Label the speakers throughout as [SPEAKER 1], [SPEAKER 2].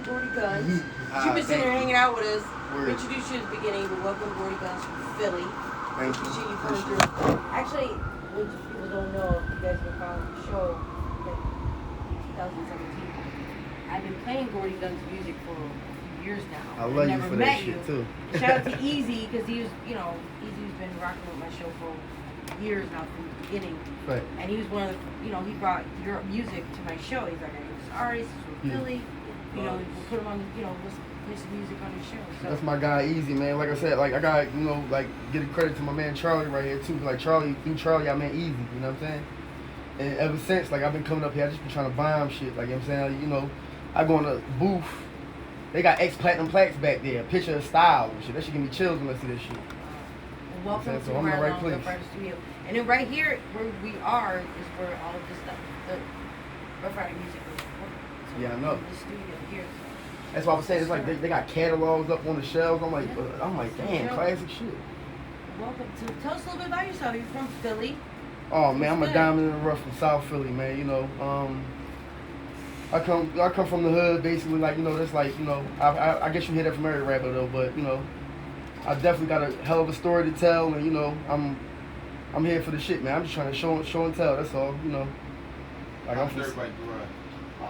[SPEAKER 1] Gordy Gunz. You've been sitting here hanging out with us. We introduced you at the beginning, but welcome Gordy Gunz from Philly.
[SPEAKER 2] Thank you.
[SPEAKER 1] Appreciate you coming through. Actually, what people don't know, if you guys have been following the show, like 2017, I've been playing Gordy Gunz music for a few years now.
[SPEAKER 2] I love you for that shit too.
[SPEAKER 1] Shout out to E.S.T because he was, Easy's been rocking with my show for years now from the beginning.
[SPEAKER 2] Right.
[SPEAKER 1] And he was one of the, he brought your music to my show. He's like, I was artist from Philly. We'll put him on, let's play some music on his show. So.
[SPEAKER 2] That's my guy, Easy, man. Like I said, like I got, give credit to my man Charlie right here too. Like Charlie, through Charlie, I met Easy. You know what I'm saying? And ever since, like I've been coming up here, I just been trying to bomb shit. Like you know what I'm saying, I go in the booth. They got X-Platinum plaques back there, a picture of style and shit. That shit give me chills when I see this shit.
[SPEAKER 1] Well, welcome to I'm in the right place. Studio. And then right here, where we are, is where all of this stuff, the Rough Rider music was recorded. So
[SPEAKER 2] yeah, I know.
[SPEAKER 1] The studio here. So.
[SPEAKER 2] That's why I was saying, it's like they got catalogs up on the shelves. I'm like, damn, classic shit.
[SPEAKER 1] Welcome to, tell us a little bit about yourself. You're from Philly.
[SPEAKER 2] Oh man, I'm a diamond in the rough from South Philly, man. I come from the hood, basically, that's I guess you hear that from every rapper though, but I definitely got a hell of a story to tell, and I'm here for the shit, man. I'm just trying to show and tell. That's all, Like I'm from.
[SPEAKER 3] Dirt bike,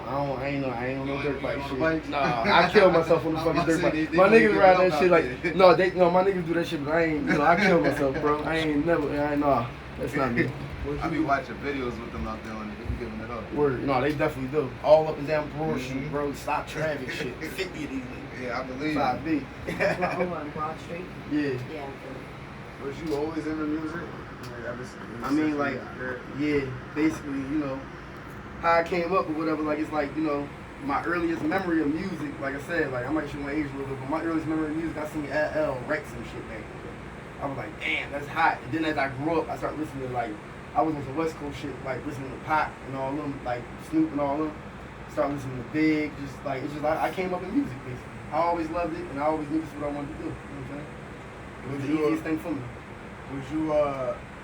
[SPEAKER 2] I ain't on no dirt bike shit. Nah, I kill myself on the fucking dirt bike. My niggas ride that shit like my niggas do that shit, but I ain't. I kill myself, bro. Nah, that's not me.
[SPEAKER 3] I be watching videos with them out there and they be giving it up.
[SPEAKER 2] Word, no, they definitely do. All up and down Broad Street, bro. Stop traffic shit. 50 of these niggas.
[SPEAKER 3] Yeah, I believe
[SPEAKER 2] 5B.
[SPEAKER 1] Over on Broad Street.
[SPEAKER 2] Yeah.
[SPEAKER 1] Yeah.
[SPEAKER 3] Was you always into music?
[SPEAKER 2] Yeah, basically, how I came up or whatever, my earliest memory of music, like I said, I might show my age a little bit, but my earliest memory of music, I seen LL Rex and shit back then. I was like, damn, that's hot. And then as I grew up, I started listening to I was on some West Coast shit, listening to Pac and all them, Snoop and all them. Started listening to Big, I came up in music basically. I always loved it and I always knew this is what I wanted to do. You know what I'm saying? It was the easiest thing for me.
[SPEAKER 3] Was you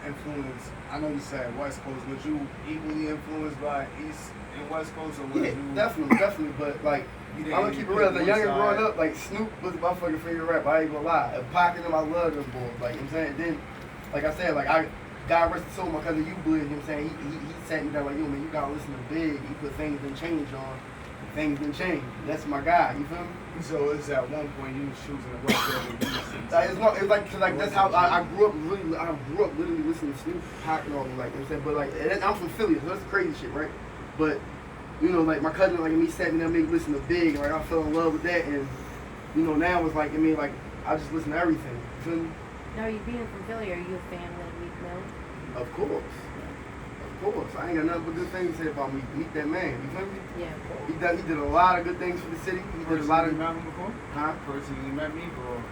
[SPEAKER 3] influenced, I know you said West Coast, was you equally influenced by East and West Coast or was you?
[SPEAKER 2] Definitely, but I'm gonna keep it real. As a youngin' growing up, Snoop was my fucking favorite rapper. I ain't gonna lie. Pac and them, I love them boys. You know what I'm saying? Then, like I said, God rest his soul, my cousin U-Blood, you know what I'm saying? He sat me down yo, man, you gotta listen to Big. He put Things Done Change on. Things Done Change. That's my guy, you feel me?
[SPEAKER 3] So it's at one point you was choosing the West Coast.
[SPEAKER 2] That's how I grew up really. I grew up literally listening to Snoop, Pac and all them, you know what I'm saying? But I'm from Philly, so that's crazy shit, right? But my cousin, me sat me down, made me listen to Big, and I fell in love with that, and now it's I just listen to everything. You feel me?
[SPEAKER 1] Now, you being from Philly, are you a fan of Meek Mill?
[SPEAKER 2] Of course. I ain't got nothing but good things to say about me. Meet that man. You feel me?
[SPEAKER 1] Yeah.
[SPEAKER 2] He did a lot of good things for the city. He did a lot of.
[SPEAKER 3] Met him before?
[SPEAKER 2] Huh?
[SPEAKER 3] Personally met me, or?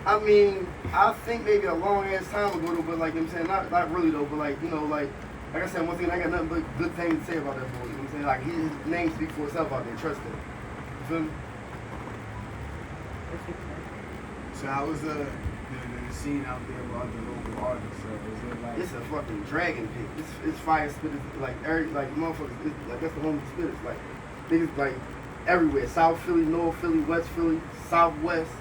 [SPEAKER 2] I think maybe a long ass time ago though, but you know what I'm saying, not really though, but like I said, one thing, I got nothing but good things to say about that boy. You know what I'm saying? His name speaks for itself out there. Trust him. You feel me?
[SPEAKER 3] So how was the scene out there with other local artists? So is it
[SPEAKER 2] it's a fucking dragon pit. It's fire spitters motherfuckers. That's the home spitters. Niggas everywhere. South Philly, North Philly, West Philly, Southwest.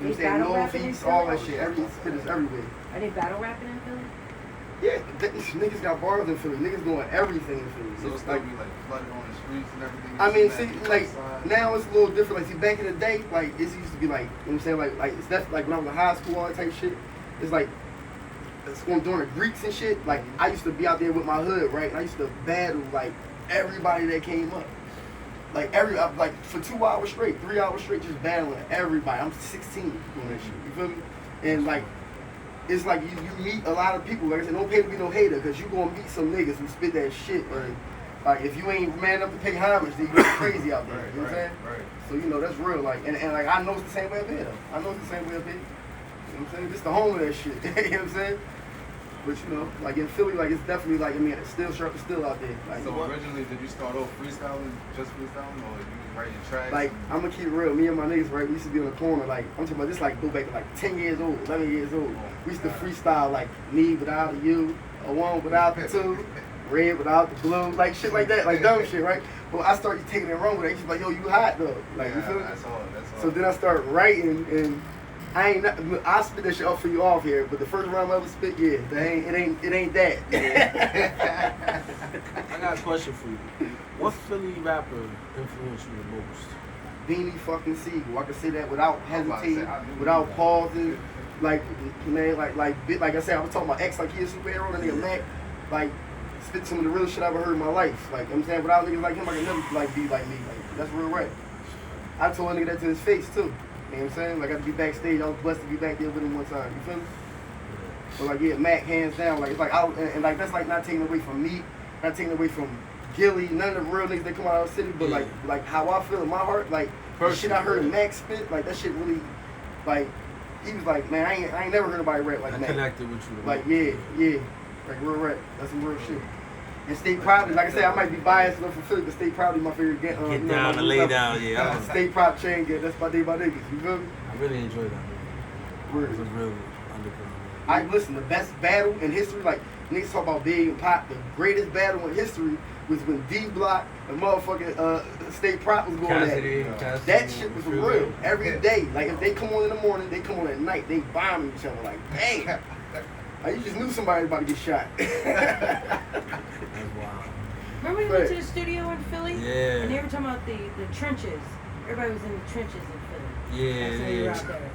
[SPEAKER 2] You know what I'm saying? Northeast, all that shit. Every spitters everywhere.
[SPEAKER 1] Are they battle rapping in Philly?
[SPEAKER 2] Yeah, niggas got bars in Philly. Niggas doing everything in Philly.
[SPEAKER 3] So it's be flooded on the streets and everything.
[SPEAKER 2] Now it's a little different. Back in the day, it used to be you know what I'm saying, it's that when I was in high school, all that type of shit. It's it's going during the Greeks and shit. I used to be out there with my hood, right? And I used to battle everybody that came up. For 2 hours straight, 3 hours straight, just battling everybody. I'm 16 doing that shit. You feel me? And it's you meet a lot of people. Like I said, don't pay to be no hater, because you gonna meet some niggas who spit that shit. And if you ain't man enough to pay homage, then you go crazy out there. You know what I'm saying?
[SPEAKER 3] Right.
[SPEAKER 2] So that's real. And I know it's the same way up here though. I know it's the same way up here. You know what I'm saying? Just the home of that shit. You know what I'm saying? But in Philly, it's definitely it's still sharp, it's still out there.
[SPEAKER 3] So originally, did you start off freestyling, just freestyling, or you was writing tracks?
[SPEAKER 2] I'm gonna keep it real. Me and my niggas, right? We used to be on the corner. I'm talking about this. Go back to 10 years old, 11 years old. We used to freestyle me without a you, a one without the two. red without the blue, like shit like that, like dumb shit, right? But I started taking it wrong with it. He's like, yo, you hot though, like you feel me?
[SPEAKER 3] That's all.
[SPEAKER 2] So then I start writing, and I spit that shit off for you off here, but the first rhyme I ever spit, yeah, it ain't that.
[SPEAKER 4] I got a question for you. What Philly rapper influenced you the most?
[SPEAKER 2] Beanie fucking Siegel. I can say that without hesitating, without pausing. Like, man, like I said, I was talking about X like he a superhero, that nigga Mac, like, spit some of the real shit I've ever heard in my life. Like, you know what I'm saying, without niggas like him, I can never, like, be like me. Like, that's real rap. I told a nigga that to his face, too. You know what I'm saying? Like, I got to be backstage. I was blessed to be back there with him one time. You feel me? But, like, yeah, Mac, hands down. Like, it's like, and like, that's, like, not taking away from me, not taking away from Gilly, none of the real niggas that come out of the city, but, like how I feel in my heart, like, the shit I heard Mac spit, like, that shit really, like, he was like, man, I ain't never heard nobody rap like that.
[SPEAKER 4] Connected with you.
[SPEAKER 2] Like, yeah. Like, real rap. That's some real shit. And State Proudly, like I said, I might be biased enough for Philly, but State Proudly my favorite
[SPEAKER 4] Get down and lay down, yeah.
[SPEAKER 2] State Prop chain, yeah, that's my day by niggas. You feel me?
[SPEAKER 4] I really enjoyed that movie.
[SPEAKER 2] Word.
[SPEAKER 4] It was really underground.
[SPEAKER 2] I listen, the best battle in history, like, niggas talk about Big and Pop, the greatest battle in history was when D-Block and motherfucking State Prop was going at. That shit was real. Every day. Like, if they come on in the morning, they come on at night. They bombing each other like, bang. Like, you just knew somebody was about to get shot.
[SPEAKER 4] That's wild.
[SPEAKER 1] Remember we went to the studio in Philly?
[SPEAKER 4] Yeah.
[SPEAKER 1] And they were talking about the trenches. Everybody was in the trenches in Philly. That's why you were out there.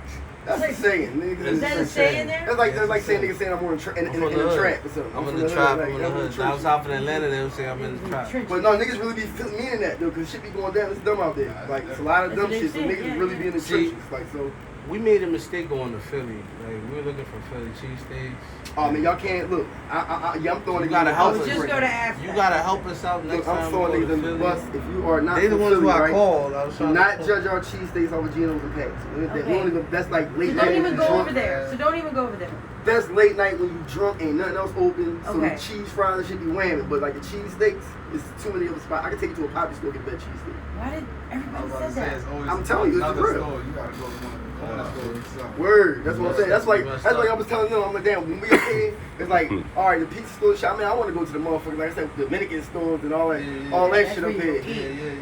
[SPEAKER 2] That's like saying, niggas.
[SPEAKER 1] Is that a saying there?
[SPEAKER 2] That's like saying niggas saying I'm in the trap or something.
[SPEAKER 4] I'm in the trap. I'm in the hood. I was out in Atlanta. They would say I'm in the trap.
[SPEAKER 2] But no, niggas really be meaning that though, cause shit be going down. It's dumb out there. Like it's a lot of dumb shit. So niggas really be in the trenches. Like so.
[SPEAKER 4] We made a mistake going to Philly. Like we were looking for Philly cheesesteaks.
[SPEAKER 2] Oh man, y'all can't look. I'm throwing.
[SPEAKER 4] You gotta help us.
[SPEAKER 1] Just go to Africa.
[SPEAKER 4] You gotta help us out next time.
[SPEAKER 2] I'm throwing niggas in the bus. If you are not,
[SPEAKER 4] they the ones who I called.
[SPEAKER 2] Do not judge our cheesesteaks over Geno's and Pats.
[SPEAKER 1] Okay.
[SPEAKER 2] That's like late
[SPEAKER 1] So
[SPEAKER 2] night.
[SPEAKER 1] don't even go over there. So don't even go over there.
[SPEAKER 2] That's late night when you drunk, ain't nothing else open. So
[SPEAKER 1] Okay.
[SPEAKER 2] the cheese fries should be whamming. But like the cheesesteaks, it's too many other spots. I can take you to a poppy store and get that cheesesteak.
[SPEAKER 1] Why did everybody say that?
[SPEAKER 2] I'm telling you, it's real.
[SPEAKER 3] Store. You gotta go to one of the corner stores.
[SPEAKER 2] Word, that's what I'm saying. That's like I was telling them. I'm like, damn, when we up here, it's like, all right, the pizza store shop. I mean, I want to go to the motherfuckers, like I said, Dominican stores and all that, that shit up here.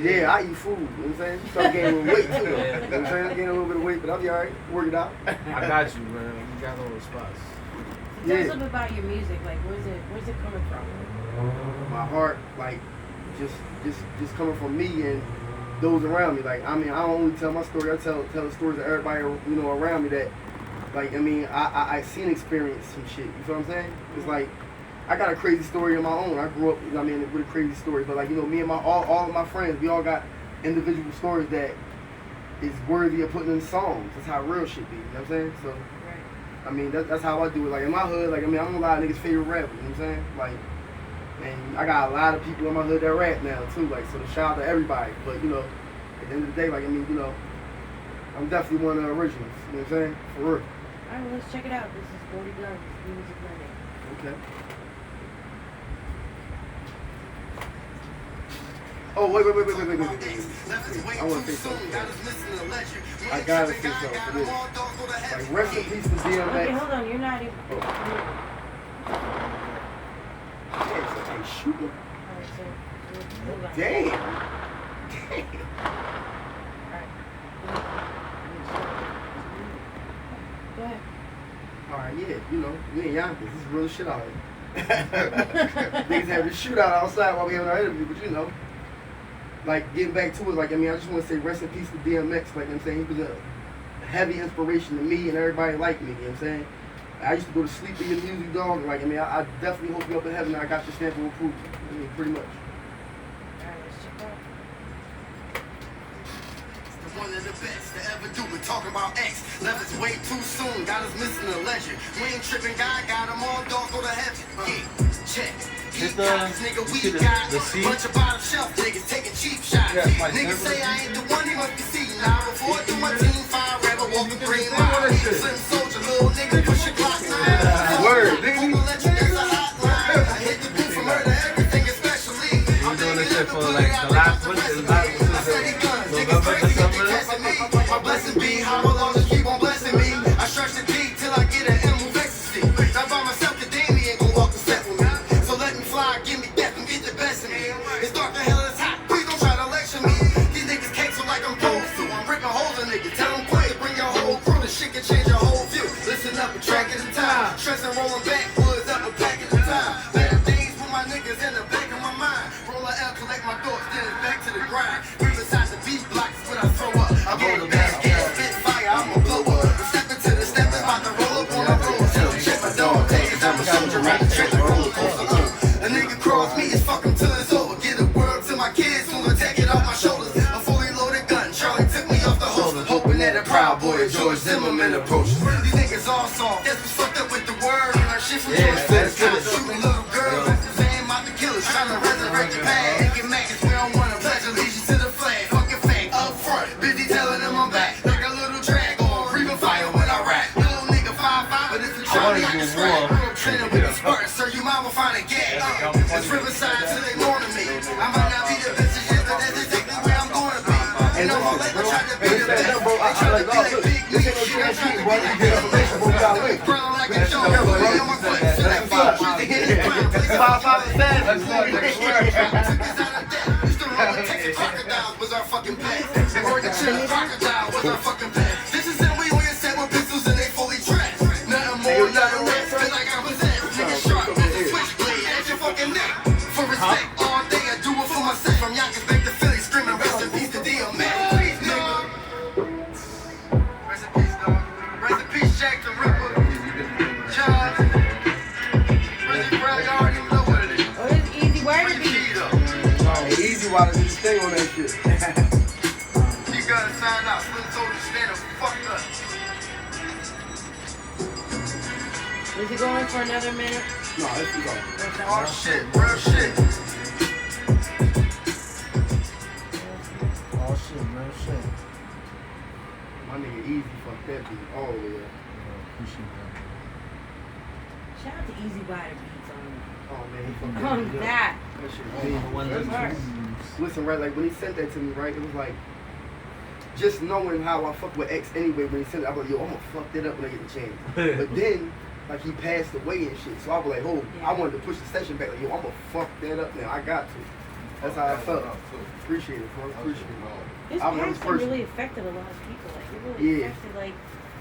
[SPEAKER 2] Yeah, I eat food. You know what I'm saying? Start gaining a little weight too. You know what I'm saying? Gaining a little bit of weight, but I'll be all right. Work it out.
[SPEAKER 4] I got you, man. You got all the spots.
[SPEAKER 1] Tell us a little about your music. Like, where's it coming from?
[SPEAKER 2] My heart, like, just coming from me and those around me. Like, I mean, I don't only tell my story. I tell the stories of everybody, around me that, like, I mean, I seen experience some shit. You feel what I'm saying? It's like, I got a crazy story of my own. I grew up, with a crazy story. But like, me and all of my friends, we all got individual stories that is worthy of putting in songs. That's how real shit be. You know what I'm saying? So, I mean, that's how I do it. Like, in my hood, like, I mean, I'm a lot of niggas' favorite rapper. You know what I'm saying? Like, and I got a lot of people in my hood that rap now, too. Like, so shout out to everybody. But, at the end of the day, like, I mean, I'm definitely one of the originals. You know what I'm saying? For real.
[SPEAKER 1] All right, well, let's check it out. This is Gordy Gunz, Music Monday.
[SPEAKER 2] Okay. Oh, wait. I want to say something. I gotta say something for this. Like, rest in peace to DMX.
[SPEAKER 1] Okay, hold on. You're not even...
[SPEAKER 2] Hey, shooting.
[SPEAKER 1] All right, so... hold on.
[SPEAKER 2] Damn.
[SPEAKER 1] Go ahead.
[SPEAKER 2] Alright, yeah, we in Yonkers. This is real shit out here. Niggas have this shootout outside while we having our interview, but like getting back to it, like, I mean, I just want to say rest in peace to DMX. Like, I'm saying, he was a heavy inspiration to me and everybody like me. You know what I'm saying? I used to go to sleep with your music, dog. And like, I mean, I definitely hope you up in heaven and I got your stamp of approval. I mean, pretty much.
[SPEAKER 1] Alright, let's check it out.
[SPEAKER 5] One of the best to ever do it, talking about X. Left us way too soon, got us missing a legend. We ain't tripping, God got them all, dog, go to heaven. Yeah, check.
[SPEAKER 4] Is
[SPEAKER 5] Nigga,
[SPEAKER 4] you
[SPEAKER 5] we
[SPEAKER 4] see
[SPEAKER 5] got
[SPEAKER 4] the seat?
[SPEAKER 5] bunch of bottom shelf niggas taking cheap shots.
[SPEAKER 3] Yeah,
[SPEAKER 5] Niggas say I ain't the one, he must be seeing now. Before I do my team fire, rapper walk the green mile. Slim soldier, little nigga, push your clock now.
[SPEAKER 2] Word,
[SPEAKER 5] I'ma let you dance a hotline. I hit the booth for murder, everything especially.
[SPEAKER 4] I'm doing this shit for like the last one.
[SPEAKER 5] My blessing be how long just keep on blessing me. I stretch the D till I get an M of ecstasy. Not by myself, the Damien gon' walk the set with me. So let me fly, give me death. ride the track like roller coaster. A nigga cross me, it's fuck him till it's over. Get a world to my kids, soon I take it off my shoulders. A fully loaded gun, Charlie took me off the holster. Hoping that a proud boy, George Zimmerman approaches. These niggas all soft, that's what's fucked up with the word. And our shit from George Zimmerman, shooting little girls. Saying about the killers, trying to resurrect the past. Making maggots, we don't want to pledge allegiance to the flag. Fucking fake, up front, busy telling them I'm back. Like a little drag on, breathing fire when I rap. Little nigga 5'5", but if you try me, I can scratch. Real training with the Spartan, sir, you mama find a gag. It's Riverside till they mourn me. I might not be the best shit, but that's exactly where I'm going to be. And no more labor trying to be the best. They try to be like big me, shit, I'm trying to be the best. Brown like a show, everybody on my foot. So that 5 shoes to hit his crown. 5'5" Used to run with Texas crocodiles was our fucking pet. Or the chill crocodile was our fucking pet. This is how we always said with pistols and they fully dressed. Nothing more, nothing less. Feel like I was at nigga sharp with a switchblade at your fucking neck. For respect, all day I do it for myself. From Yonkers back to Philly, screaming rest in peace to D.O. man. Please, dog. Rest in peace, dog. Rest in peace, Jack the Ripper. John. Rest in peace, y'all already know what it is.
[SPEAKER 1] Oh, it's easy. Where to be?
[SPEAKER 2] Easy water, just stay on that shit.
[SPEAKER 5] You gotta sign out. Slim Soldier stand up. Fucked up.
[SPEAKER 1] Is it going for another minute?
[SPEAKER 2] No, let's go.
[SPEAKER 5] Oh shit, real shit.
[SPEAKER 4] Oh shit, man, shit.
[SPEAKER 2] My nigga Easy fucked that beat all the way up.
[SPEAKER 4] Appreciate that.
[SPEAKER 1] Shout out to Easy Rider Beats
[SPEAKER 2] Oh man, he fucked
[SPEAKER 1] on
[SPEAKER 2] that beat up.
[SPEAKER 1] that.
[SPEAKER 2] That shit
[SPEAKER 4] Oh,
[SPEAKER 2] crazy.
[SPEAKER 4] the one
[SPEAKER 1] That's hard.
[SPEAKER 2] Listen, right, like when he sent that to me, right, it was like, just knowing how I fuck with X anyway, when he sent it, I was like, yo, I'm gonna fuck that up when I get the chance. But then, like, he passed away and shit, so I was like, oh, I wanted to push the session back, like, yo, I'm gonna fuck that up now, I got to. That's how I felt. Appreciate it, bro, appreciate it.
[SPEAKER 1] His
[SPEAKER 2] I'm
[SPEAKER 1] passing
[SPEAKER 2] personal.
[SPEAKER 1] really affected a lot of people. Like, it really
[SPEAKER 2] Yeah.
[SPEAKER 1] affected, like,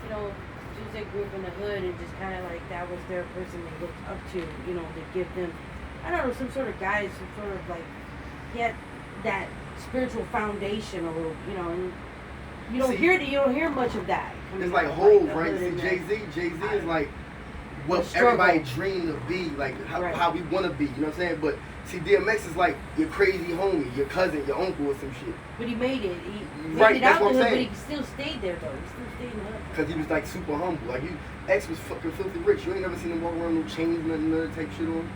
[SPEAKER 1] you know, dudes that grew up in the hood and just kind of like that was their person they looked up to, you know, to give them, I don't know, some sort of guidance, some sort of like, he had that spiritual foundation a little, you know, and you don't hear much of that.
[SPEAKER 2] It's like
[SPEAKER 1] out of,
[SPEAKER 2] Hov,
[SPEAKER 1] the
[SPEAKER 2] right?
[SPEAKER 1] hood
[SPEAKER 2] See,
[SPEAKER 1] and
[SPEAKER 2] Jay-Z is like what
[SPEAKER 1] struggle.
[SPEAKER 2] everybody dreamed to be, like
[SPEAKER 1] Right.
[SPEAKER 2] how we want to be, you know what I'm saying? But see, DMX is like your crazy homie, your cousin, your uncle or some shit.
[SPEAKER 1] But he made it. He
[SPEAKER 2] Right,
[SPEAKER 1] made it
[SPEAKER 2] that's
[SPEAKER 1] out
[SPEAKER 2] what
[SPEAKER 1] the
[SPEAKER 2] I'm
[SPEAKER 1] hood, but
[SPEAKER 2] saying.
[SPEAKER 1] he still stayed there though. He still stayed in the hood.
[SPEAKER 2] Because he was like super humble. Like X was fucking filthy rich. You ain't never seen him walk around with no chains, nothing, none of that type shit on.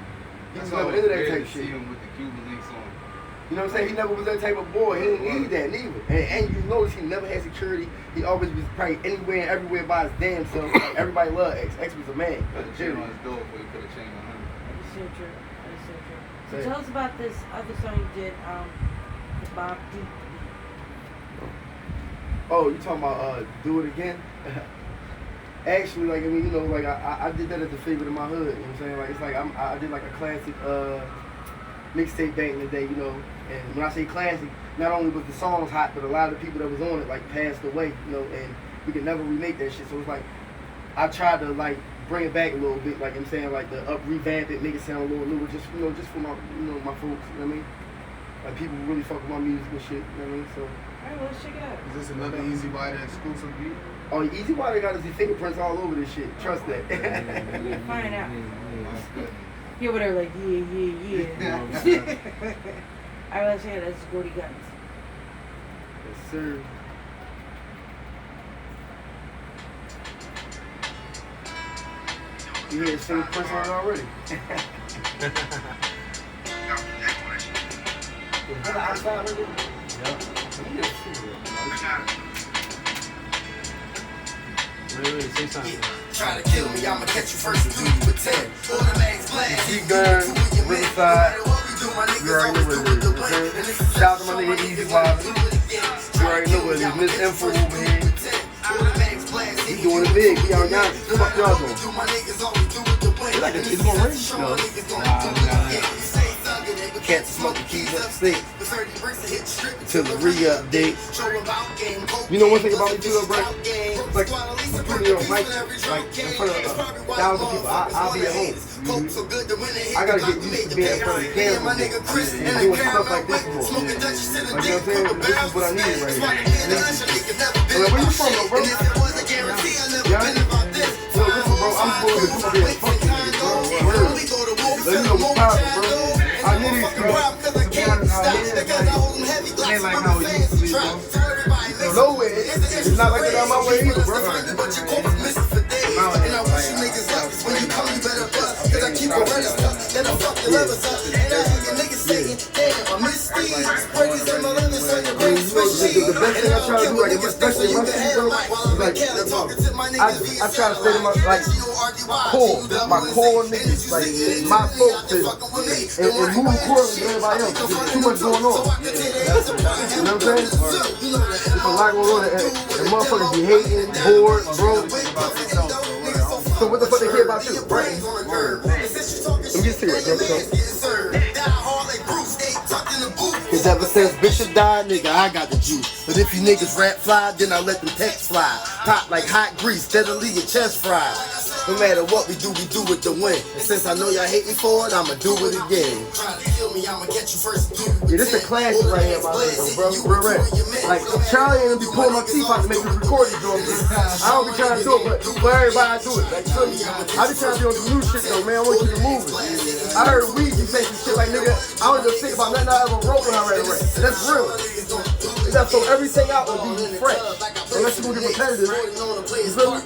[SPEAKER 2] He was never into that type shit.
[SPEAKER 3] Him with the Cuban links on.
[SPEAKER 2] You know what I'm saying? He never was that type of boy. He didn't need that neither. And you notice he never had security. He always was probably anywhere and everywhere by his damn self. Everybody loved X. X was a man.
[SPEAKER 3] Put the chain on his door before he put a chain on him.
[SPEAKER 1] That is so true. That is so true. So
[SPEAKER 2] Say it.
[SPEAKER 1] tell us about this other song you did, the Bob Deep.
[SPEAKER 2] Oh, you talking about Do It Again? Actually, like, I mean, you know, like, I did that as a favorite of my hood, you know what I'm saying? Like, it's like, I did like a classic mixtape back in the day, you know, and when I say classic, not only was the songs hot, but a lot of the people that was on it, like, passed away, you know, and we could never remake that shit, so it's like, I tried to, like, bring it back a little bit, like I'm saying, like, revamp it, make it sound a little newer, just, you know, just for my, you know, my folks, you know what I mean? Like, people really fuck with my music and shit, you know what I mean, so.
[SPEAKER 1] Alright, well, let's check it out.
[SPEAKER 3] Is this another Easy Rider exclusive beat?
[SPEAKER 2] Oh, Easy Water got his fingerprints all over this shit. Trust that.
[SPEAKER 1] We'll find out.
[SPEAKER 3] That's good.
[SPEAKER 1] Yeah, whatever, like, yeah. Alright, let's hear it. That's Gordy Gunz.
[SPEAKER 2] Yes, sir. You hear his fingerprints on it already? Is that outside with it?
[SPEAKER 4] Wait, say something.
[SPEAKER 5] Try to kill me, I'ma catch you first and do you with 10. Automatics blast.
[SPEAKER 2] Gunz, Riverside. You already know what it is. Okay? Shout out to my nigga Easy Water. You already know what it is. Miss Info over here. We doing it big. We out Yonkers. Fuck y'all doing? It's like it's gonna rain. No. Cats smoking keys up stick till the re-update. You know one thing about me too, bro? Like, I'm putting it on mic, like, in front of 1,000 people. I'll be at home. I gotta get used to being in front of the camera and doing stuff like this more. Like, you know what I'm saying? This is what I need right here. I'm like, where you from, though, bro? Yeah? Yo, listen, bro, I'm supposed to come up here and fuck you niggas, bro. Word. Let me know what's poppin', bro. I need these
[SPEAKER 3] To be honest, out here, it ain't like how it used to be, bro.
[SPEAKER 2] nowhere. It's not like that on my way either, bro.
[SPEAKER 5] And I wish you niggas up. When you come, you better bust. Cause I keep a register. Then I fuck your levels up. And I hear your niggas saying, damn, I miss these. Brady's in my lemon, so your brain switch cheese.
[SPEAKER 2] The best thing I try to do, like, especially in my city, bro, is like, I try to stay to my, like, core niggas, like, my folks, and move accordingly to everybody else. There's too much going on. You know what I'm saying? There's a lot going on, and motherfuckers be hating, bored, broke. So what the fuck they care about you, right? Let me get serious, bro. Cause ever since Bishop died, nigga, I got the juice. But if you niggas rap fly, then I let them texts fly. Pop like hot grease, steadily your chest fried. No matter what we do it to win. And since I know y'all hate me for it, I'ma do it again. Yeah, this a classic right here, my nigga, bro. Real rap. Like, Charlie ain't gonna be pulling my teeth out to make this recording joint. I don't be trying to do it, but for everybody I do it. Like, I be trying to be on some new shit though, man. I want to keep it moving. I heard Weezy say some shit like, nigga, I don't just think about nothing I ever wrote when I read a rap. That's real. You gotta throw everything out and be fresh. Unless you gonna get repetitive. You feel me?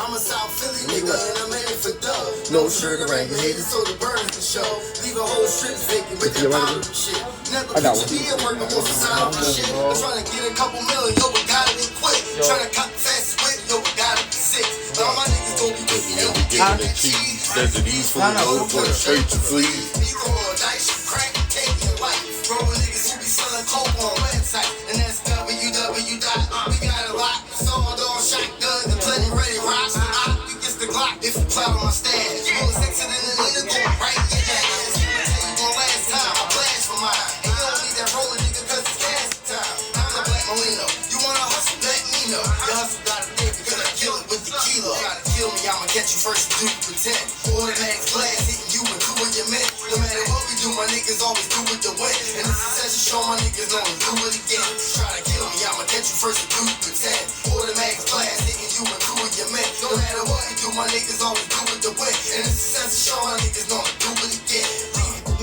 [SPEAKER 2] I'm a South Philly nigga and I'm aiming for dough. No shirt around your head, so the birds can show. Leave a whole strip vacant with that powder shit. Never put your working on some shit. I'm trying to get a couple million, yo, we got it in quick. Trying to cut fast with, yo, we got it in 6. All my niggas gon' be with me, yo, we getting the cheese.
[SPEAKER 6] Desert East from the road, put it straight to fleas.
[SPEAKER 5] You roll dice, you crack, take your life. Bro, niggas who be selling coke on website. And that's www. We got a lot, sold on shotguns and plenty ready rocks. You get the Glock if you plot on my stash. Bullets exiting the nigga going right in your ass. I tell you one last time, I blast for mine. And you don't need that rolling nigga cause it's gas time. I'm the Black Molino. You wanna hustle, let me know. Your hustle gotta pay because I kill it with the kilo. Try to kill me, I'ma catch you first and do you pretend. Automatic blast hitting you and two of your men. No matter what we do, my niggas always do it to win. And the success is show my niggas know we do it again. Try to kill me, I'ma catch you first and do you pretend. Automatic blast hitting you and two of your men. No matter what we do, my niggas always do it to win. And the success is show my niggas know we do it again.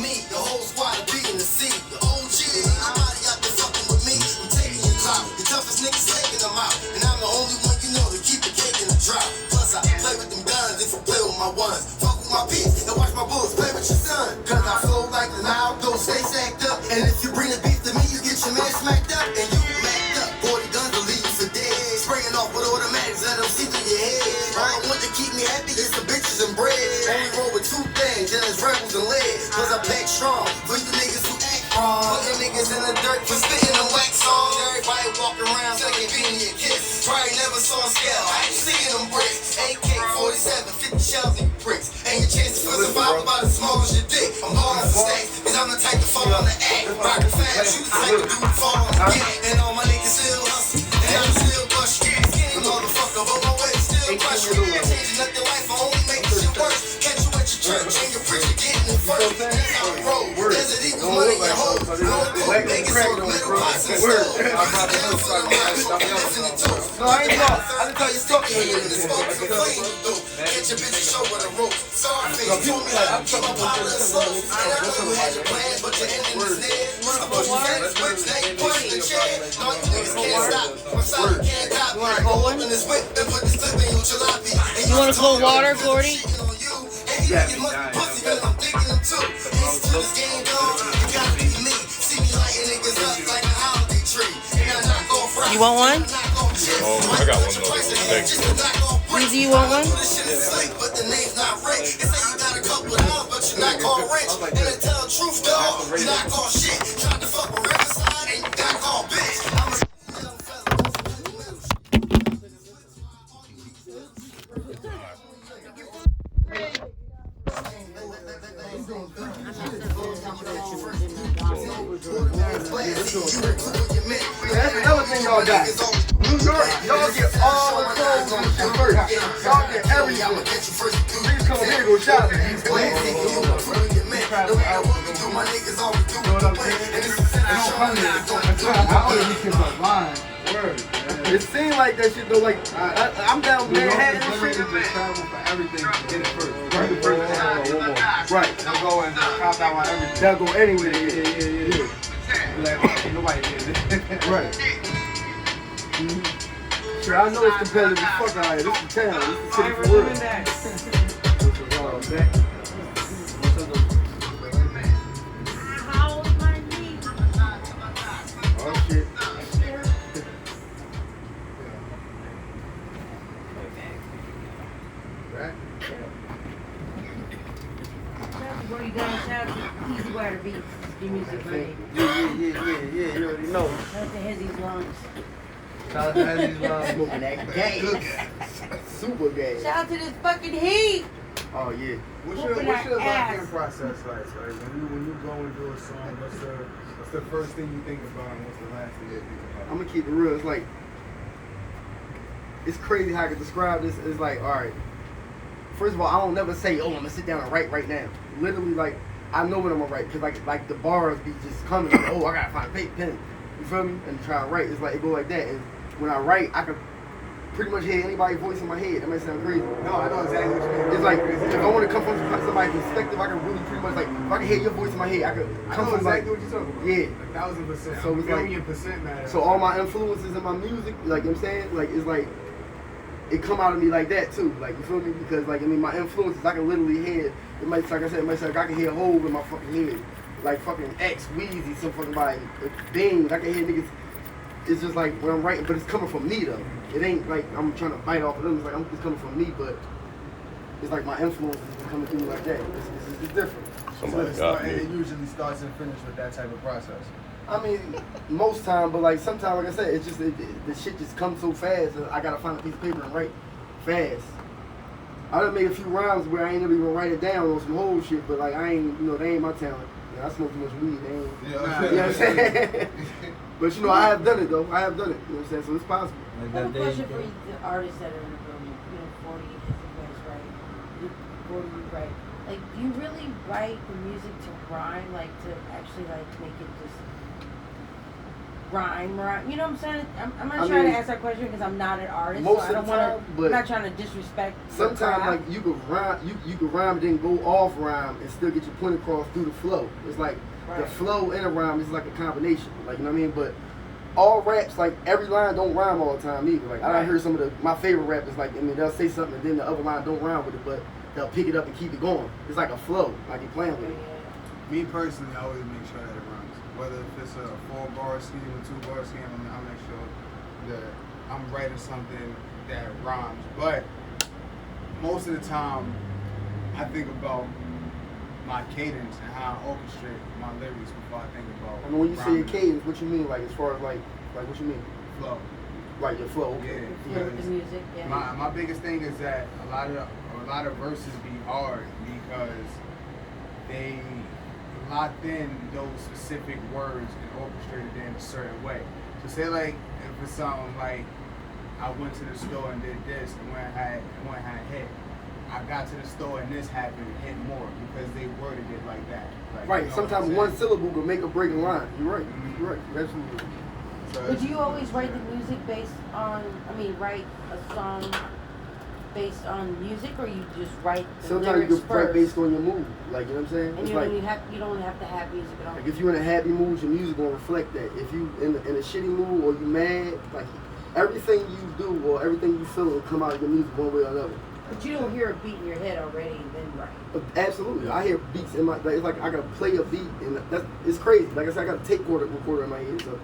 [SPEAKER 5] Me, the whole squad will be in the sea. The OG, nobody out there fucking with me. I'm taking your clout. The toughest niggas taking them out. And I'm the only one you know to keep the cake in the drop. Plus I play with them guns if you play with my ones. Fuck with my peeps and watch my bullets play with your son. Cause I flow like the Nile, don't stay sacked up. And if you bring the beef to me, you get your man smacked up. And you macked up. Gordy Gunz will leave you for dead. Spraying off with automatics, let them see through your head. All I want to keep me happy is the bitches and bread. Only roll with two things, then it's rebels and lead. Cause I pack strong for you niggas who act wrong. Putting niggas in the dirt for spitting them wax songs. Everybody walking around like they beating your kids. Probably never saw a scale, I ain't seeing them bricks. AK-47, 50 shells in your bricks. And your chances for survival about as small as your dick. I'm hard for stacks, cause I'm the type to fall on the act. Rockin' fast, you the type to do the fall on the gang. And all my niggas still hustle, and I'm still bust shit. The motherfucker, but my way still crush you. Changing up your life, I only make shit worse. Catch you at your church, and your preacher getting it first. That's how it rolls. There's an equal money in your hole. No coke, Vegas on the middle, pots and stove. Down for the mind, lifting the toes.
[SPEAKER 2] No, I ain't know. I didn't tell you something.
[SPEAKER 5] Get your bitch a show with a rope. Sorry, face told me I'm keep my powder slow. And I know you had your plan, but you're ending the snare. I put you in this whip, now you pushing the chair. No, you niggas can't stop. I'm sorry, you can't cop. Go open this whip and put this clip in your jalopy.
[SPEAKER 1] You want a cold water, Gordy?
[SPEAKER 5] Yeah, pussy, cause I'm thinking them too. It's to this game, dog. You gotta be me. See me lighting niggas up like a holiday tree. And I knock off rocks.
[SPEAKER 1] You want one?
[SPEAKER 6] I got one though. Thanks.
[SPEAKER 1] Easy, you want one?
[SPEAKER 5] But the name's not rich. They say you got a couple of dollars, but you're not called rich. And to tell the truth, dog, you're not called shit. Tried to fuck with Riverside, and you got called bitch. I'm a young fella.
[SPEAKER 2] That's another thing y'all got. New York, y'all get all the clothes on the first. Y'all get everything. Niggas come here and go shopping. You know what I'm saying? It seems like that shit though, like I'm down Manhattan and shit.
[SPEAKER 3] Just travel for everything to get it first.
[SPEAKER 2] Right.
[SPEAKER 3] They'll go and just cop out on everything.
[SPEAKER 2] They'll go anywhere.
[SPEAKER 3] Yeah. Like, nobody did it.
[SPEAKER 2] Right. Sure, I know it's competitive as fuck out here. This is town. This is city
[SPEAKER 1] Alright,
[SPEAKER 2] for
[SPEAKER 1] we're
[SPEAKER 2] real.
[SPEAKER 1] doing that. How old my knee?
[SPEAKER 2] Oh shit. Right?
[SPEAKER 1] Where you going? Shout out to Easy Water Beats. The music brand.
[SPEAKER 4] Yeah, you already know.
[SPEAKER 1] Shout out to Hezzy's Lungs.
[SPEAKER 4] Shout out to Hezzy's Lungs.
[SPEAKER 2] Smoking that gay. Super gay.
[SPEAKER 1] Shout out to this fucking heat.
[SPEAKER 2] Oh yeah.
[SPEAKER 3] What's
[SPEAKER 1] Whooping
[SPEAKER 3] your
[SPEAKER 1] that
[SPEAKER 3] lock-in
[SPEAKER 1] ass.
[SPEAKER 3] process like? Like when you go and do a song, what's the first thing you think about and what's the last thing you think about?
[SPEAKER 2] I'm gonna keep it real. It's like, it's crazy how I can describe this. It's like, all right. First of all, I don't never say, oh, I'm gonna sit down and write right now. Literally, like, I know what I'm gonna write because like the bars be just coming. Like, oh, I gotta find a paper pen. You feel me? And try to write. It's like it go like that. And when I write, I can pretty much hear anybody's voice in my head. That might sound crazy.
[SPEAKER 3] No, I know exactly what you mean.
[SPEAKER 2] It's like if I want to come from somebody's perspective, I can really pretty much like if I can hear your voice in my head, I can
[SPEAKER 3] I
[SPEAKER 2] come
[SPEAKER 3] know
[SPEAKER 2] from like
[SPEAKER 3] exactly what you're talking about.
[SPEAKER 2] yeah.
[SPEAKER 3] 1,000%.
[SPEAKER 2] So it's like-
[SPEAKER 3] $1,000,000% matter.
[SPEAKER 2] So all my influences in my music, like you know what I'm saying, like it's like it come out of me like that too. Like you feel me? Because like I mean my influences I can literally hear it might like I said, it might sound like I can hear Hov in my fucking head. Like fucking X, Weezy, some fucking body, Beans, I can hear niggas. It's just like when I'm writing, but it's coming from me though. It ain't like I'm trying to bite off of them. It's like it's coming from me, but it's like my influences is coming through like that. It's different.
[SPEAKER 6] Somebody
[SPEAKER 3] So
[SPEAKER 6] got
[SPEAKER 3] it
[SPEAKER 6] me.
[SPEAKER 3] usually starts and finishes with that type of process.
[SPEAKER 2] I mean, most time, but like sometimes, like I said, it's just the shit just comes so fast. I gotta find a piece of paper and write fast. I done made a few rhymes where I ain't never even write it down on some whole shit, but like I ain't, they ain't my talent. I smoke too much weed. They ain't.
[SPEAKER 3] Yeah,
[SPEAKER 2] You know what I'm saying? But I have done it though. I have done it. You know what I'm saying? So it's possible.
[SPEAKER 1] I
[SPEAKER 4] Like
[SPEAKER 1] have a
[SPEAKER 4] that day.
[SPEAKER 1] question for you, the artists that are in the room. 40 is the voice, right? 40 you write. Like, do you really write the music to rhyme? Like, to actually, like, make it just rhyme? You know what I'm saying? I'm not trying to ask that question because I'm not an artist.
[SPEAKER 2] Most
[SPEAKER 1] so I
[SPEAKER 2] of
[SPEAKER 1] don't
[SPEAKER 2] the
[SPEAKER 1] want
[SPEAKER 2] time,
[SPEAKER 1] to.
[SPEAKER 2] but
[SPEAKER 1] I'm not trying to disrespect. the
[SPEAKER 2] Sometimes
[SPEAKER 1] craft.
[SPEAKER 2] like you could rhyme and then go off rhyme and still get your point across through the flow. It's like the
[SPEAKER 1] Right.
[SPEAKER 2] flow and a rhyme is like a combination. Like you know what I mean? But all raps, like every line don't rhyme all the time either. Like I done heard some of my favorite rappers, like they'll say something and then the other line don't rhyme with it, but they'll pick it up and keep it going. It's like a flow, like you're playing with it.
[SPEAKER 3] Me personally, I always make sure that it runs. Whether if it's a 4-bar scheme or 2-bar scheme, I make sure that I'm writing something that rhymes. But most of the time, I think about my cadence and how I orchestrate my lyrics before I think about.
[SPEAKER 2] I mean, when you say
[SPEAKER 3] rhyming.
[SPEAKER 2] cadence, what you mean? Like as far as like what you mean?
[SPEAKER 3] Flow.
[SPEAKER 2] Like your flow.
[SPEAKER 3] Yeah.
[SPEAKER 2] Okay.
[SPEAKER 1] Flow with the music, yeah.
[SPEAKER 3] My biggest thing is that a lot of verses be hard because they locked in those specific words and orchestrated it in a certain way. So say like if it's something like I went to the store and did this and when I had hit, I got to the store and this happened, hit more because they worded it like that. Like,
[SPEAKER 2] Right.
[SPEAKER 3] you know what
[SPEAKER 2] Sometimes
[SPEAKER 3] I'm
[SPEAKER 2] one
[SPEAKER 3] saying?
[SPEAKER 2] syllable can make or break a line. You're right. You're right. You're absolutely.
[SPEAKER 3] So
[SPEAKER 1] But do you always write the music based on? Write a song based on music, or you just write the
[SPEAKER 2] Sometimes you
[SPEAKER 1] lyrics
[SPEAKER 2] can write
[SPEAKER 1] first?
[SPEAKER 2] based on your mood. Like you know what I'm saying?
[SPEAKER 1] And
[SPEAKER 2] It's
[SPEAKER 1] you
[SPEAKER 2] like,
[SPEAKER 1] don't have to have music at all.
[SPEAKER 2] Like if you're in a happy mood, your music gonna reflect that. If you in a shitty mood or you mad, like everything you do or everything you feel will come out of your music one way or another.
[SPEAKER 1] But you don't hear a beat in your head already and then write.
[SPEAKER 2] But absolutely, I hear beats in my. Like, it's like I gotta play a beat, and it's crazy. Like I said, I got a tape recorder in my head. So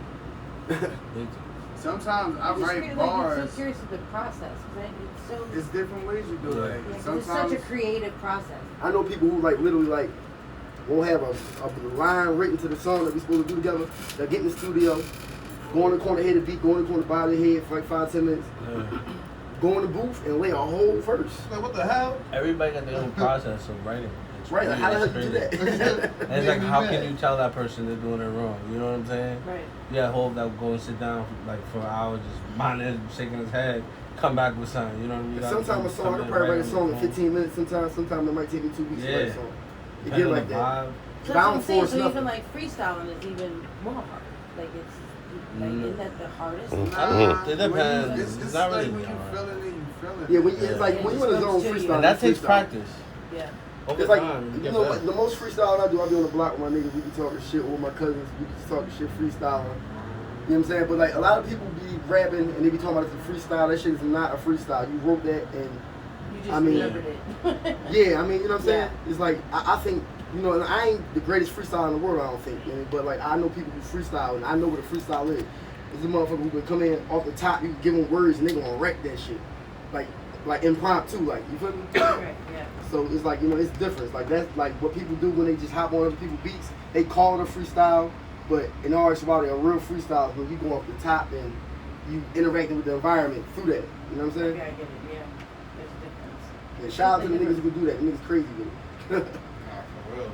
[SPEAKER 3] sometimes I
[SPEAKER 1] I'm just
[SPEAKER 3] write
[SPEAKER 1] I'm
[SPEAKER 3] bars.
[SPEAKER 1] so curious of the process. 'Cause it's so.
[SPEAKER 3] It's different ways you do it.
[SPEAKER 1] Yeah, 'cause
[SPEAKER 3] Sometimes
[SPEAKER 1] it's such a creative process.
[SPEAKER 2] I know people who like literally like won't have a line written to the song that we supposed to do together. They'll get in the studio, go in the corner, hear the beat, go in the corner, bow their head for like 5-10 minutes, go in the booth and lay a whole verse.
[SPEAKER 3] like what the hell?
[SPEAKER 4] Everybody got their own process of writing. It's
[SPEAKER 2] Right? Like, how the hell
[SPEAKER 4] crazy.
[SPEAKER 2] you do that?
[SPEAKER 4] And it's like, how can you tell that person they're doing it wrong? You know what I'm saying?
[SPEAKER 1] Right.
[SPEAKER 4] You got Hov that will go and sit down for an hour, just minding it, shaking his head, come back with something. You know what I mean? You gotta
[SPEAKER 2] Sometimes a song, I
[SPEAKER 4] come
[SPEAKER 2] can
[SPEAKER 4] in
[SPEAKER 2] probably write a
[SPEAKER 4] right on
[SPEAKER 2] song
[SPEAKER 4] the
[SPEAKER 2] in
[SPEAKER 4] phone.
[SPEAKER 2] 15 minutes. Sometimes it might take me 2 weeks to write a
[SPEAKER 4] Yeah.
[SPEAKER 2] song. It
[SPEAKER 4] Depending
[SPEAKER 2] get
[SPEAKER 4] on
[SPEAKER 2] like
[SPEAKER 4] the
[SPEAKER 2] that.
[SPEAKER 4] vibe.
[SPEAKER 1] So
[SPEAKER 2] I
[SPEAKER 1] that's what
[SPEAKER 2] don't
[SPEAKER 1] I'm saying.
[SPEAKER 2] force
[SPEAKER 1] So
[SPEAKER 2] nothing.
[SPEAKER 1] even like freestyling is even more hard. Like isn't that the hardest?
[SPEAKER 4] I don't, it depends.
[SPEAKER 3] It's
[SPEAKER 4] It's not
[SPEAKER 3] like
[SPEAKER 4] really
[SPEAKER 3] when you
[SPEAKER 4] hard.
[SPEAKER 3] feeling it, you feeling it.
[SPEAKER 2] Yeah, when you, it's like
[SPEAKER 1] Yeah,
[SPEAKER 2] when
[SPEAKER 1] it
[SPEAKER 2] you in the
[SPEAKER 1] just
[SPEAKER 2] zone
[SPEAKER 1] comes to you.
[SPEAKER 2] freestyle.
[SPEAKER 4] And that
[SPEAKER 2] you
[SPEAKER 4] takes
[SPEAKER 2] freestyle.
[SPEAKER 4] practice.
[SPEAKER 1] Yeah.
[SPEAKER 4] Over
[SPEAKER 2] It's like,
[SPEAKER 4] time,
[SPEAKER 2] you
[SPEAKER 4] get
[SPEAKER 2] know,
[SPEAKER 4] better.
[SPEAKER 2] the most freestyling I do, I be on the block with my niggas. We be talking shit with my cousins. We be talking shit freestyling. You know what I'm saying? But like a lot of people be rapping and they be talking about it's a freestyle. That shit is not a freestyle. You wrote that and
[SPEAKER 1] You just
[SPEAKER 2] I mean,
[SPEAKER 1] delivered it.
[SPEAKER 2] yeah, I mean, you know what I'm saying?
[SPEAKER 1] Yeah.
[SPEAKER 2] It's like I think, you know, and I ain't the greatest freestyler in the world, I don't think. You know, but like I know people who freestyle and I know what a freestyle is. It's a motherfucker who can come in off the top, you can give them words and they gonna wreck that shit. Like impromptu, like, you feel me?
[SPEAKER 1] Right, yeah.
[SPEAKER 2] So it's like, you know, it's different. It's like that's like what people do when they just hop on other people's beats. They call it a freestyle, but in our actuality, a real freestyle is when you go off the top and you interacting with the environment through that. You know what I'm saying?
[SPEAKER 1] Okay, I get it, yeah. There's a difference.
[SPEAKER 2] Yeah, shout out to the niggas who can do that. The niggas crazy with it.
[SPEAKER 3] Nah, for real.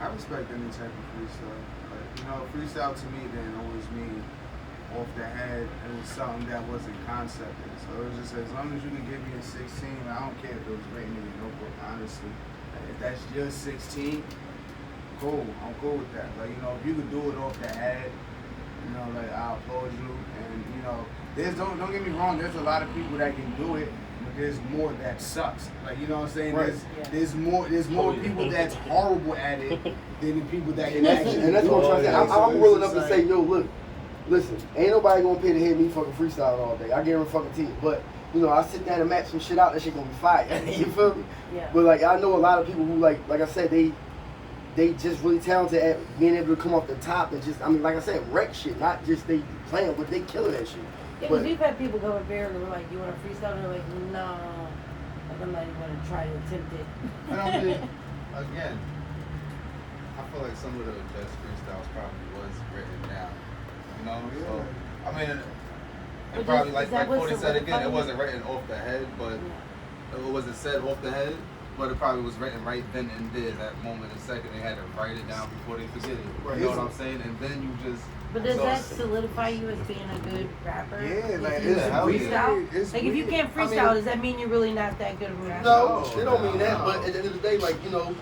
[SPEAKER 3] I respect any type of freestyle. Like, you know, freestyle to me didn't always mean off the head. It was something that wasn't concepted. So it was just as long as you could give me a 16, I don't care if it was written in your notebook, honestly. Like, if that's your 16, cool. I'm cool with that. Like, you know, if you could do it off the head, you know, like, I applaud you. And, you know, don't get me wrong, there's a lot of people that can do it, but there's more that sucks. Like, you know what I'm saying?
[SPEAKER 2] Right.
[SPEAKER 3] There's more people that's horrible at it than the people that can actually
[SPEAKER 2] And that's what I'm trying to say. I'm
[SPEAKER 3] So
[SPEAKER 2] willing
[SPEAKER 3] it's
[SPEAKER 2] up to
[SPEAKER 3] just
[SPEAKER 2] say, yo, look, listen, ain't nobody gonna pay to hear me fucking freestyle all day. I guarantee fucking to you. But, you know, I sit down and map some shit out, that shit gonna be fire. You feel me?
[SPEAKER 1] Yeah.
[SPEAKER 2] But like I know a lot of people who like I said, they just really talented at being able to come off the top and just, I mean, like I said, wreck shit. Not just they playing, but they killing that shit.
[SPEAKER 1] Yeah, because we've had people come up here and they're like, you want to freestyle? And they're like, no. Like, I'm not even going to try to attempt it.
[SPEAKER 7] I don't think, again, I feel like some of the best freestyles probably was written down. You know? So, I mean,
[SPEAKER 1] But
[SPEAKER 7] it probably,
[SPEAKER 1] is
[SPEAKER 7] like
[SPEAKER 1] that what's
[SPEAKER 7] 40 said again,
[SPEAKER 1] funny?
[SPEAKER 7] it wasn't written off the head, but it wasn't said off the head, but it probably was written right then and there, that moment and second. They had to write it down before they forget it.
[SPEAKER 2] Right.
[SPEAKER 7] You know what I'm saying? And then you just.
[SPEAKER 1] But does
[SPEAKER 7] so
[SPEAKER 1] that
[SPEAKER 7] it's-
[SPEAKER 1] solidify you as being a good rapper?
[SPEAKER 3] Yeah, like,
[SPEAKER 1] if you
[SPEAKER 7] it's
[SPEAKER 1] can
[SPEAKER 7] weird.
[SPEAKER 1] freestyle?
[SPEAKER 3] It's
[SPEAKER 1] Like, if you
[SPEAKER 3] weird.
[SPEAKER 1] can't
[SPEAKER 2] I mean-
[SPEAKER 1] freestyle, does that mean you're really not that good of a rapper?
[SPEAKER 2] No, it don't mean that. But at the end of the day, like, you know,